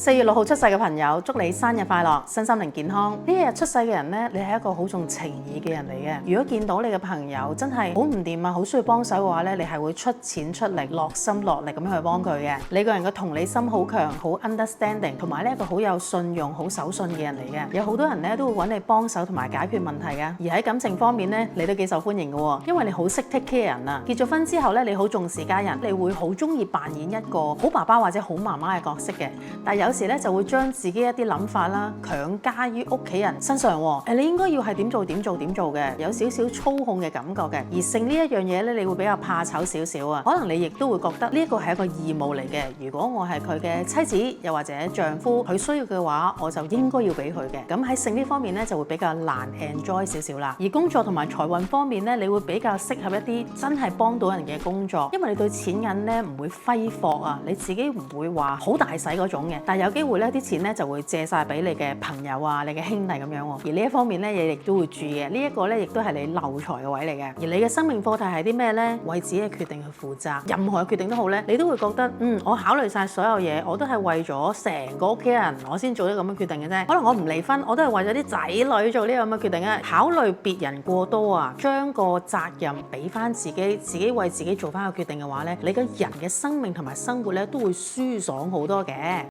4月6號出世嘅朋友，祝你生日快樂，身心靈健康。呢一日出世嘅人呢，你係一個好重情義嘅人嚟嘅。如果見到你嘅朋友真係好唔掂啊，好需要幫手嘅話呢，你係會出錢出力、落心落力咁樣去幫佢嘅。你個人嘅同理心好強，好 understanding， 同埋呢一個好有信用、好守信嘅人嚟嘅。有好多人呢都會揾你幫手同埋解決問題嘅。而喺感情方面呢，你都幾受歡迎嘅喎，因為你好識 take care 人啊。結咗婚之後呢，你好重視家人，你會好中意扮演一個好爸爸或者好媽媽嘅角色嘅。但係有時咧就會將自己一啲諗法啦強加於屋企人身上喎。你應該要係點做嘅，有少少操控嘅感覺嘅。而性呢一樣嘢咧，你會比較怕醜少少啊。可能你亦都會覺得呢一個係一個義務嚟嘅。如果我係佢嘅妻子又或者丈夫，佢需要嘅話，我就應該要俾佢嘅。咁喺性呢方面咧就會比較難 enjoy 少少啦。而工作同埋財運方面咧，你會比較適合一啲真係幫到人嘅工作，因為你對錢銀咧唔會揮霍啊，你自己唔會話好大使嗰種嘅。但係有機會咧，啲錢咧就會借晒俾你嘅朋友啊、你嘅兄弟咁樣喎。而呢一方面咧，你亦都會注意嘅。呢一個咧，亦都係你漏財嘅位嚟嘅。而你嘅生命課題係啲咩咧？為自己嘅決定去負責。任何嘅決定都好咧，你都會覺得我考慮晒所有嘢，我都係為咗成個屋企人，我先做咗咁嘅決定嘅啫。可能我唔離婚，我都係為咗啲仔女做呢個咁嘅決定啊。考慮別人過多啊，將個責任俾翻自己，自己為自己做翻個決定嘅話咧，你嘅人嘅生命同埋生活咧都會舒爽好多嘅。